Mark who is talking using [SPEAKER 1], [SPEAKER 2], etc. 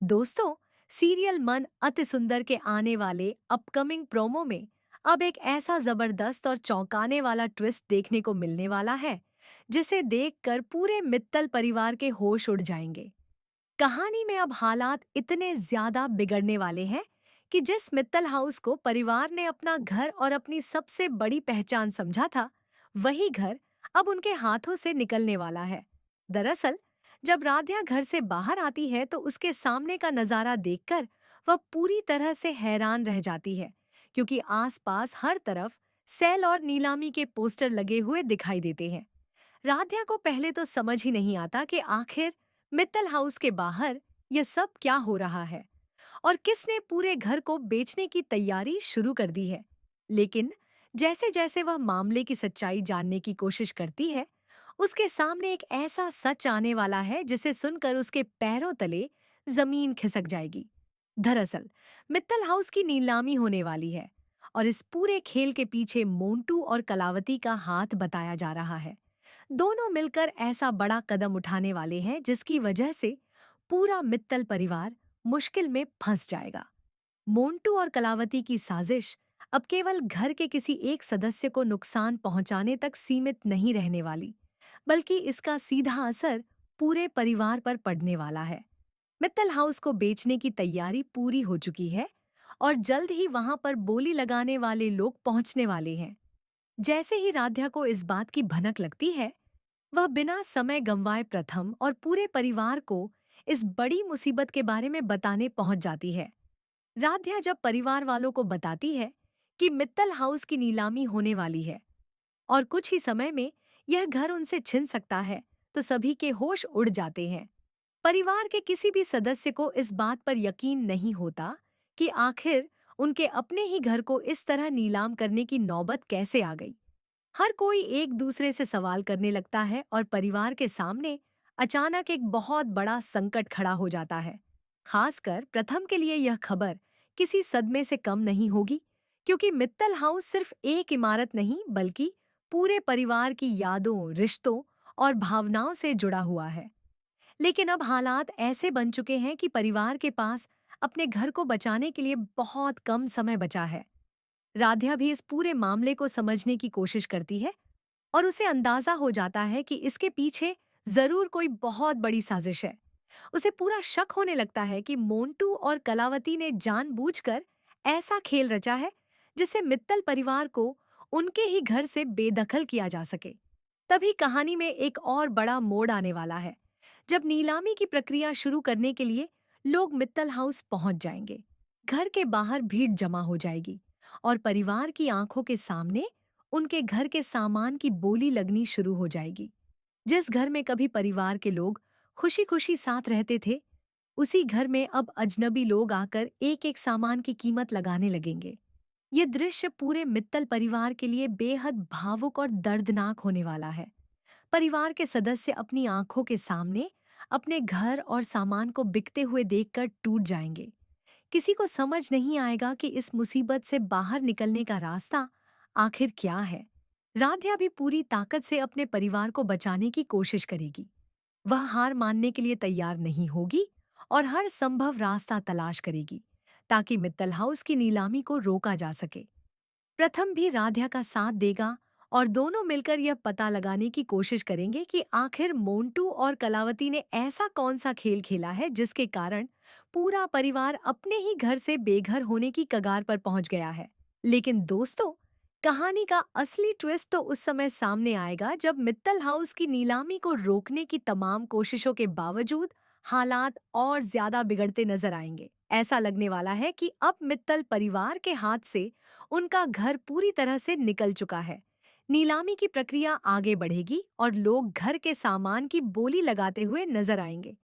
[SPEAKER 1] दोस्तों, सीरियल मन अति सुंदर के आने वाले अपकमिंग प्रोमो में अब एक ऐसा जबरदस्त और चौंकाने वाला ट्विस्ट देखने को मिलने वाला है जिसे देखकर पूरे मित्तल परिवार के होश उड़ जाएंगे। कहानी में अब हालात इतने ज्यादा बिगड़ने वाले हैं कि जिस मित्तल हाउस को परिवार ने अपना घर और अपनी सबसे बड़ी पहचान समझा था, वही घर अब उनके हाथों से निकलने वाला है। दरअसल, जब राध्या घर से बाहर आती है तो उसके सामने का नजारा देखकर वह पूरी तरह से हैरान रह जाती है, क्योंकि आसपास हर तरफ सेल और नीलामी के पोस्टर लगे हुए दिखाई देते हैं। राध्या को पहले तो समझ ही नहीं आता कि आखिर मित्तल हाउस के बाहर यह सब क्या हो रहा है और किसने पूरे घर को बेचने की तैयारी शुरू कर दी है। लेकिन जैसे जैसे वह मामले की सच्चाई जानने की कोशिश करती है, उसके सामने एक ऐसा सच आने वाला है जिसे सुनकर उसके पैरों तले जमीन खिसक जाएगी। दरअसल, मित्तल हाउस की नीलामी होने वाली है और इस पूरे खेल के पीछे मोंटू और कलावती का हाथ बताया जा रहा है। दोनों मिलकर ऐसा बड़ा कदम उठाने वाले हैं जिसकी वजह से पूरा मित्तल परिवार मुश्किल में फंस जाएगा। मोंटू और कलावती की साजिश अब केवल घर के किसी एक सदस्य को नुकसान पहुंचाने तक सीमित नहीं रहने वाली, बल्कि इसका सीधा असर पूरे परिवार पर पड़ने वाला है। मित्तल हाउस को बेचने की तैयारी पूरी हो चुकी है और जल्द ही वहां पर बोली लगाने वाले लोग पहुंचने वाले हैं। जैसे ही राध्या को इस बात की भनक लगती है, वह बिना समय गंवाए प्रथम और पूरे परिवार को इस बड़ी मुसीबत के बारे में बताने पहुंच जाती है। राध्या जब परिवार वालों को बताती है कि मित्तल हाउस की नीलामी होने वाली है और कुछ ही समय में यह घर उनसे छिन सकता है, तो सभी के होश उड़ जाते हैं। परिवार के किसी भी सदस्य को इस बात पर यकीन नहीं होता कि आखिर उनके अपने ही घर को इस तरह नीलाम करने की नौबत कैसे आ गई। हर कोई एक दूसरे से सवाल करने लगता है और परिवार के सामने अचानक एक बहुत बड़ा संकट खड़ा हो जाता है। खासकर प्रथम के लिए यह खबर किसी सदमे से कम नहीं होगी, क्योंकि मित्तल हाउस सिर्फ एक इमारत नहीं बल्कि पूरे परिवार की यादों, रिश्तों और भावनाओं से जुड़ा हुआ है। लेकिन अब हालात ऐसे बन चुके हैं कि परिवार के पास अपने घर को बचाने के लिए बहुत कम समय बचा है। राध्या भी इस पूरे मामले को समझने की कोशिश करती है और उसे अंदाजा हो जाता है कि इसके पीछे जरूर कोई बहुत बड़ी साजिश है। उसे पूरा शक होने लगता है कि मोंटू और कलावती ने जानबूझकर ऐसा खेल रचा है जिससे मित्तल परिवार को उनके ही घर से बेदखल किया जा सके। तभी कहानी में एक और बड़ा मोड़ आने वाला है, जब नीलामी की प्रक्रिया शुरू करने के लिए लोग मित्तल हाउस पहुंच जाएंगे। घर के बाहर भीड़ जमा हो जाएगी और परिवार की आंखों के सामने उनके घर के सामान की बोली लगनी शुरू हो जाएगी। जिस घर में कभी परिवार के लोग खुशी खुशी साथ रहते थे, उसी घर में अब अजनबी लोग आकर एक एक सामान की कीमत लगाने लगेंगे। ये दृश्य पूरे मित्तल परिवार के लिए बेहद भावुक और दर्दनाक होने वाला है। परिवार के सदस्य अपनी आंखों के सामने अपने घर और सामान को बिकते हुए देखकर टूट जाएंगे। किसी को समझ नहीं आएगा कि इस मुसीबत से बाहर निकलने का रास्ता आखिर क्या है। राध्या भी पूरी ताकत से अपने परिवार को बचाने की कोशिश करेगी। वह हार मानने के लिए तैयार नहीं होगी और हर संभव रास्ता तलाश करेगी ताकि मित्तल हाउस की नीलामी को रोका जा सके। प्रथम भी राध्या का साथ देगा और दोनों मिलकर यह पता लगाने की कोशिश करेंगे कि आखिर मोंटू और कलावती ने ऐसा कौन सा खेल खेला है जिसके कारण पूरा परिवार अपने ही घर से बेघर होने की कगार पर पहुंच गया है। लेकिन दोस्तों, कहानी का असली ट्विस्ट तो उस समय सामने आएगा जब मित्तल हाउस की नीलामी को रोकने की तमाम कोशिशों के बावजूद हालात और ज्यादा बिगड़ते नजर आएंगे। ऐसा लगने वाला है कि अब मित्तल परिवार के हाथ से उनका घर पूरी तरह से निकल चुका है। नीलामी की प्रक्रिया आगे बढ़ेगी और लोग घर के सामान की बोली लगाते हुए नजर आएंगे।